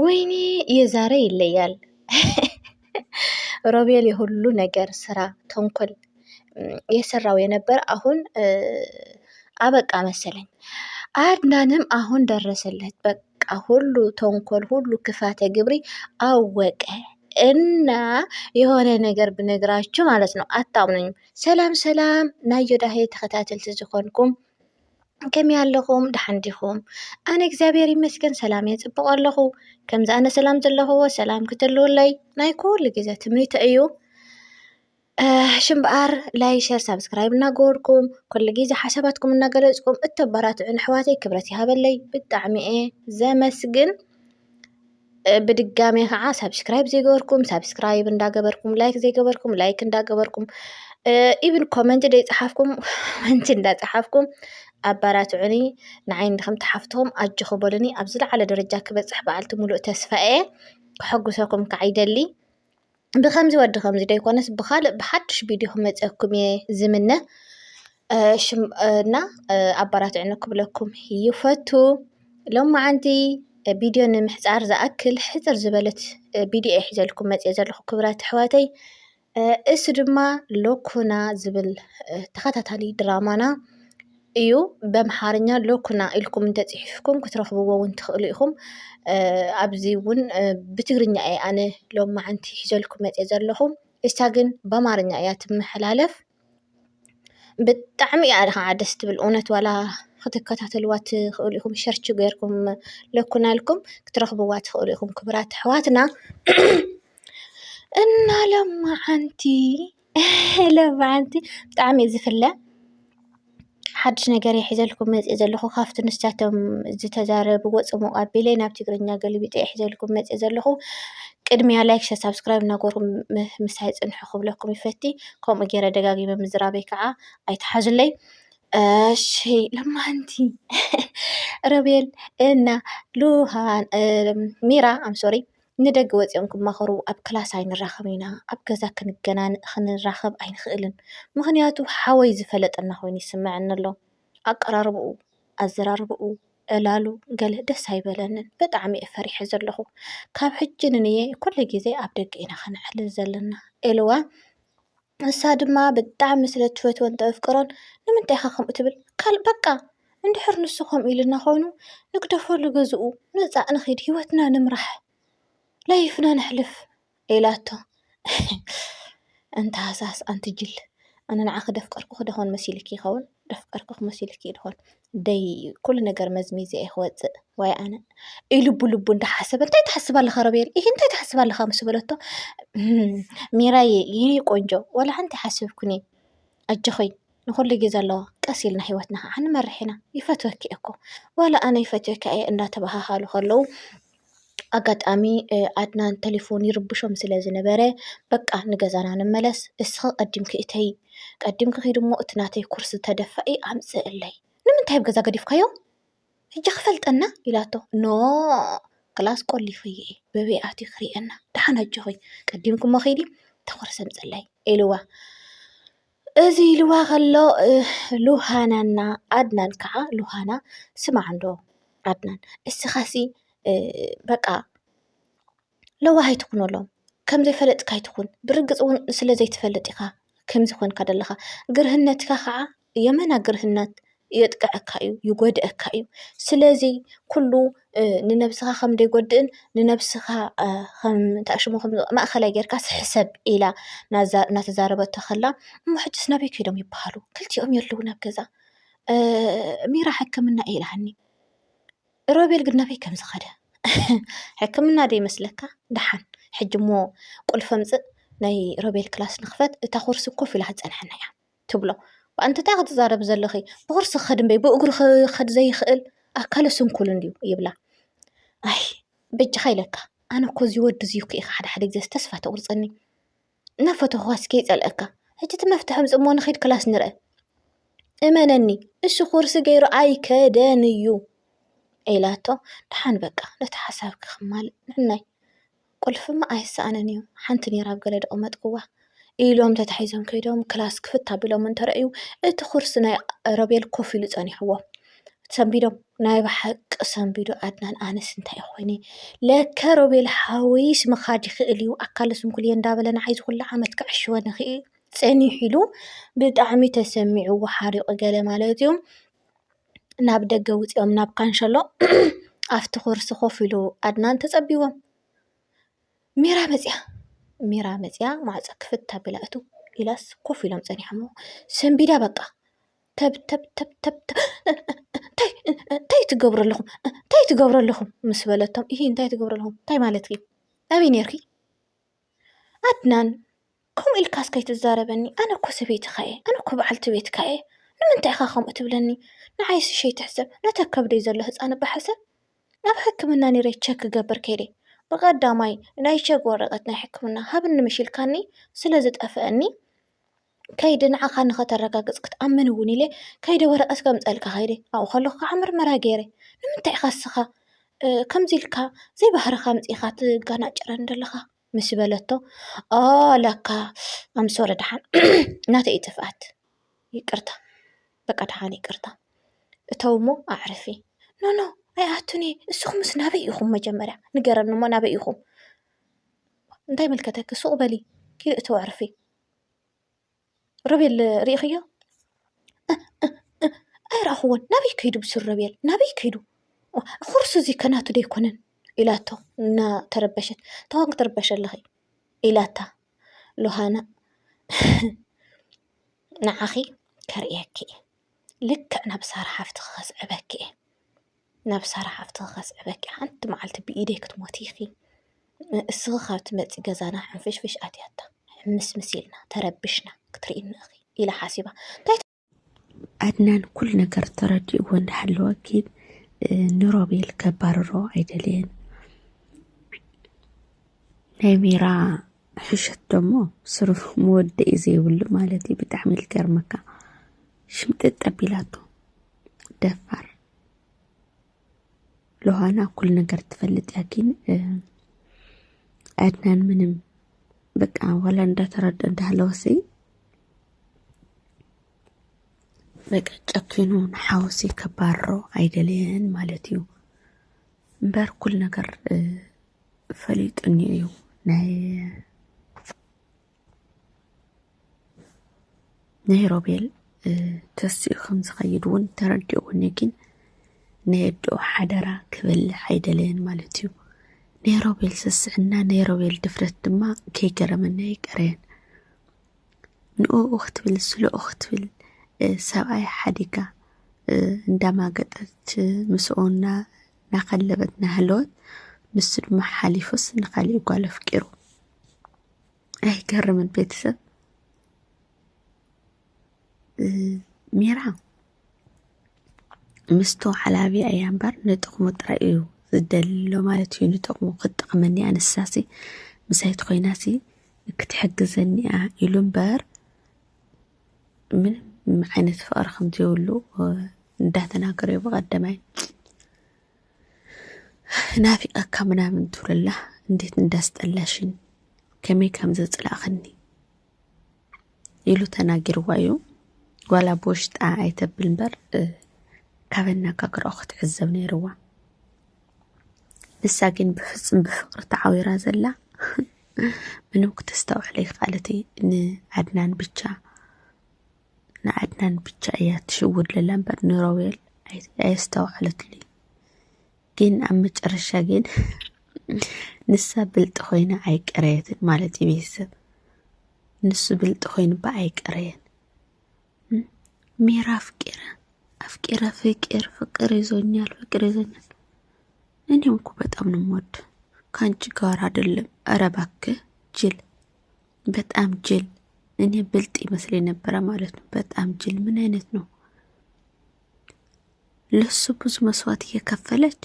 ወይኔ የዛሬ ይለያል። ሮቤል የሁሉ ነገር ስራ ተንኮል የሰራው የነበር አሁን አበቃ መሰለኝ። አድናንም አሁን ደረሰለት። በቃ ሁሉ ተንኮል ሁሉ ክፋተ ግብሪ አወቀ። እና የሆነ ነገር ብነግራችሁ ማለት ነው አታምኑኝም። ሰላም ሰላም ናዮዳሄ ተከታተልቲ ዝኾንኩም كم ياللهم دحنديهم أنا إكزابير يمسكن سلام يتبقى الله كم زأنا سلام زله سلام كتلو لي نايكول لجزء تمنيت أيو شنبقار لاي شير سبسكرايب ناقوركم كل جيزة حساباتكم ناقلزكم التبرات عن حواتي كبرتي هذا اللي بالدعم إيه زي مسجن بدقامي ها سبسكرايب زي جوركم سبسكرايب نداقبركم لايك زي جبركم لايك نداقبركم even comment دي تحافكم انت ندا تحافكم أباراتعني نعين خم تحفتهم أجخبرني أبزل على درجة كبتصح بعلت ملؤ تسفائه حقوسكم كعيد لي بخمس ود خمس دي كونس بخال بحدش بيديهم متأكم زمنه شم نا أباراتعنكم لكم يفتو لما عندي فيديو محزار زأكل حزر زبلت فيديو إحزالكم متأزلكم كبرات حواتي اسدما لوكنا زبل تخطتالي درامانا ايو بمحارኛ لوكنا إلكم انت تحفكم كترخبوا وانت خليكم عبزي ون بتغرنيا اي انا لو ما عندي حزلكم متأزلهم استاقن بمارنيا ايات محلالف بالتعمي على عدست بالأونت ولا خطكتاتلوات خليكم شرچو غيركم لوكنا لكم كترخبوا وات خليكم كبرات حواتنا እና لما عندي بتعمي زفلة حدش ነገር يحزلكم مز يزلخو خافت نستاتم زتزارب وصمو مقابله ናብ ትግርኛ ገሊቢጤ يحزلكم مز يزلخو ቅድሚያ ላይክ ሸር ሰብስክራይብ ናጎርኩም ምሳይ ጽንሑ ክብለኩም ይፈቲ ከም ገረ ደጋጊመ ምዝራበይ ከዓ አይተሐዝለይ እሺ لما عندي ሮቤል እና ሉሃን ሚራ አም ሶሪ ندق وصيونكم ماخرو اب كلاس አይንራኸብና اب ገዛ ክንራኸብ አይንኽእልን ምክንያቱ ሓወይ ዝፈለጠና ኮይኑ ይስምዐና ኣሎ አቀራርብኡ አዘራርብኡ እላሉ ገለ ደስ አይበለንን በጣም ፈሪሕ ዘለኹ ካብ ሕጂ ንየ ኩሉ ግዜ ኣብ ደገ ኢና ክንሕል ዘለና ኤልዋ እሳ ድማ በጣም ስለትፈት ወንተ ፍቅሮን ንምንታይ ከምኡ ትብል ካል በቃ እንድሕር ንስኹም ኢልና ኮይኑ ንግደፈሉ ገዝኡ ነፃ ንኺድ ህይወትና ንምራሕ لا يفنا نحلف إيلاته أنت أساس أنت جل أنا نعاق دفكرك خده هون مسيلك يخون دفكرك مسيلك يدهون دي كل نجار مزميزي إخوات ويا أنا لب أنت حسب أنت تحسب على خرابيل إيه أنت تحسب على خامس بلوته ميراي يقونجو ولا أنت حسب كني أجخي نقول لك إذا الله كسيلنا حيوتنا عن مرحنا يفتوك أكو ولا أنا يفتوك أي أن تبها حاله خلو አጋጣሚ አድናን ቴሌፎን ይርብሾም ስለዝነበረ በቃ ንገዛና ንመለስ እስኸ ቀድምክ እተይ ቀድምክ ኺድሞ እትናተይ ኩርስ ተደፋኢ አምጽእለይ ንምንታይ ገዛ ገዲፍካዮ እጅ ክፈልጠና ኢላቶ ኖ ክላስ ቆሊፈይ በቤአቲ ክሪአና ዳሓና ጆይ ቀድምኩ መኺዲ ተኩርስ አምጽእለይ ኢልዋ እዚ ኢልዋ ከሎ ሉሃናና አድናን ከዓ ሉሃና ስማዕንዶ አድናን እስኻሲ በቃ ለዋሃይ ትኩን ሎም ከም ዘይፈለጥካ ይትኩን ብርግጽውን ስለ ዘይትፈልጥ ኢኻ ከም ዝኮን ካደለኻ ግርህነትካ ከዓ የመና ግርህነት የጥቃዕካ እዩ ይጎድአካ እዩ ስለዚ ኩሉ ንነብስኻ ከም ደይጎድእን ንነብስኻ ከም ታሽሙ ከም ማእኸላይ ጌርካ ስሕሰብ ኢላ ናተዛረበቶ ከላ ሙሕጅስ ናበይ ከይዶም ይበሃሉ ክልቲኦም የለዉ ናብ ገዛ ሚራ ሕክምና ኢላሃኒ ሮቤል ግን ናበይ ከም ዝኸደ ሕክምና ደይ መስለካ ደሓን ሕጂ ሞ ቁልፈ ምጽእ ናይ ሮቤል ክላስ ንኽፈት እታ ኩርሲ ኮፍ ኢላ ፀንሐና እያ ትብሎ ወአንተ ታይ ክትዛረብ ዘለኺ ብኩርሲ ክኸድን በይ ብእግሩ ክኸድ ዘይኽእል ኣካለ ስንኩል እንድዩ ይብላ ኣይ በጅኻ ኢለካ ኣነ እኮ ዝወድ እዙዩ ኢኻ ሓደ ግዜ ተስፋ ተቁርፀኒ እናፈተኳስ ከይፀልአካ ሕጂ እቲ መፍትሒ ምጽእ ሞ ንኸይድ ክላስ ንርአ እመነኒ እሱ ኩርሲ ገይሩ ኣይከደን እዩ إيلاته دحان بقى نتحسب كخمال نحناي قل فما أيساننيو حنتني راب قلد أمت قوة إيلوم تتحيزهم كيدوم كلاس كفتها بلو من ترأيو اتخرسنا ربيل كوفي لتاني حوا ሰንቢዶም ናይ ባሕቂ ሰንቢዶ ኣድናን ኣነስ እንታይ ኮይኒ ለከ ሮቤል ሓዊስ መኻድ ይኽእል እዩ ኣካለ ስንኩልየ እንዳበለ ንዓይ ዝኩሉ ዓመት ክዕሽወኒ ክእል ፀኒሑ ኢሉ ብጣዕሚ ተሰሚዑ ሓሪቑ ገለ ማለት እዩ ናብ ደገ ውፅኦም ናብ ካንሸሎ ኣፍቲ ኩርሲ ኮፍ ኢሉ ኣድናን ተፀቢቦም ሚራ መፅያ ማዕፀ ክፍት ኣቢላ እቱ ኢላስ ኮፍ ኢሎም ፀኒሖም ሰንቢዳ በቃ ተብ ታይ ትገብሩ ኣለኹም ምስ በለቶም እንታይ ትገብሩ ኣለኹም እንታይ ማለት እዩ ኣበይ ነርኪ ኣድናን ከምኡ ኢልካስ ከይትዛረበኒ ኣነ እኮ ሰበይትካ እየ ኣነ እኮ በዓልቲ ቤትካ እየ ንምንታይ ኢኻ ከምኡ ትብለኒ ንዓይስ ሸይ ትሕሰብ ነተከብደይ ዘሎ ህፃን በሓሰብ ኣብ ሕክምና ነይረ ቸክ ክገብር ከይደ ብቐዳማይ ናይ ቸክ ወረቐት ናይ ሕክምና ሃብኒ ምሽልካኒ ስለዝጠፍአኒ ከይደ ንዓኻ ንኸተረጋግፅ ክትኣምን እውን ኢለ ከይደ ወረቐት ከምፀልካ ከይደ ኣብኡ ከለኹ ከዓ ምርመራ ገይረ ንምንታይ ኢኻ ንስኻ ከምዚ ኢልካ ዘይባህርኻ መፂኻ ትጋናጭረኒ ዘለኻ ምስ በለቶ ለካ ኣምሶረ ድሓን ናተይ ጥፍኣት ይቅርታ በቃ ድሓን ይቅርታ እተውሞ ኣዕርፊ ኖ ኣይኣቱኒ እስኹም ምስ ናበይ ኢኹም መጀመርያ ንገረኒ እሞ ናበይ ኢኹም እንታይ መልከተክ ሱቕ በሊ ኪድ እተው ኣዕርፊ ሮቤል ርኢኽዮ ኣይረኣኽዎን ናበይ ከይዱ ብስር ሮቤል ናበይ ከይዱ ኩርሱ እዚ ከናቱ ደይኮነን ኢላቶ እና ተረበሸት ተዋን ክትርበሽ ኣለኺ ኢላታ ሎሃና ንዓኺ ከርእየኪ ልክዕ ናብ ሳራ ሓፍቲ ክኸስዕበኪ ናብ ሳራ ሓፍቲ ክኸስዕበኪ ሓንቲ መዓልቲ ብኢደይ ክትሞቲ ኢኺ እስኺ ካብቲ መፂ ገዛና ሕንፍሽፍሽ ኣትያታ ምስ ኢልና ተረብሽና ክትርኢኒ እኺ ኢላ ሓሲባ ኣድናን ኩል ነገር ተረዲእዎ እንዳሓለወ ኪድ ንሮቤል ከባርሮ ኣይደልየን ናይ ሚራ ሕሸት ደሞ ስርፍ መወደኢ ዘይብሉ ማለት እዩ ብጣዕሚ ልገርመካ ሽምጥጥ ኣቢላቱ ደፋር ሎሃና ኩል ነገር ትፈልጥ ያኪን ኣድናን ምንም በቃ ወላ እንዳተረዳ እንዳሃለወሲ በቃ ጨኪኑ ንሓወሲ ከባርሮ ኣይደልየን ማለት እዩ እምበር ኩል ነገር ፈሊጡኒ እዩ ናይ ሮቤል ተሲኡ ከም ዝኸይድ እውን ተረዲእዎን ግን ናይ ኣዶኡ ሓደራ ክበልዕ ኣይደልየን ማለት እዩ ናይ ሮቤል ስስዕና ናይ ሮቤል ድፍረት ድማ ከይገረመና ይቀረየን ንኡ ክትብል ስሉኡ ክትብል ሰብኣይ ሓዲጋ እንዳማገጠት ምስኦና ናኸለበት ናህለወት ንሱ ድማ ሓሊፉስ ንኻሊእ ጓል ኣፍቂሩ ኣይገርምን ቤተሰብ ሚራ ምስቶ ሓላቢ እያ እምበር ንጥቕሙ ጥራይ እዩ ዝደልሎ ማለት እዩ ንጥቕሙ ክጠቕመኒ ኣነሳሲ ምሳይት ኮይናሲ ክትሕግዘኒ ኢሉ እምበር ምንም ዓይነት ፍቕሪ ከም ዘይብሉ እንዳተናገረ እዩ ብቐዳማይ ናፊቐካ ምናምን ትብለላ እንዴት እንዳስጠላሽን ከመይ ከም ዘፅላእኽኒ ኢሉ ተናጊርዋ እዩ ጓላ ቦሽጣ ኣይተብል እምበር ካበና ካግረኦ ክትዕዘብ ነይርዋ ንሳ ግን ብፍፅም ብፍቕሪ ተዓዊራ ዘላ ምንም ክተስተውዕለ ይኽኣለት ንዓድናን ብቻ እያ ትሽውድ ለላ እምበር ንሮቤል ኣየስተውዕለትሉ ግን ኣብ መጨረሻ ግን ንሳ ብልጥ ኮይና ኣይቀረየትን ማለት እዩ ቤተሰብ ንሱ ብልጥ ኮይኑ ኣይቀረየን ሚራ አፍቂራ ፍቅር ይዞኛል እኔም እኮ በጣም ነው የምወድ ከአንቺ ጋር አይደለም ኧረ እባክህ ጅል በጣም ጅል እኔ ብልጥ ይመስለኝ ነበረ ማለት ነው በጣም ጅል ምን አይነት ነው ለሱ ብዙ መስዋዕት እየከፈለች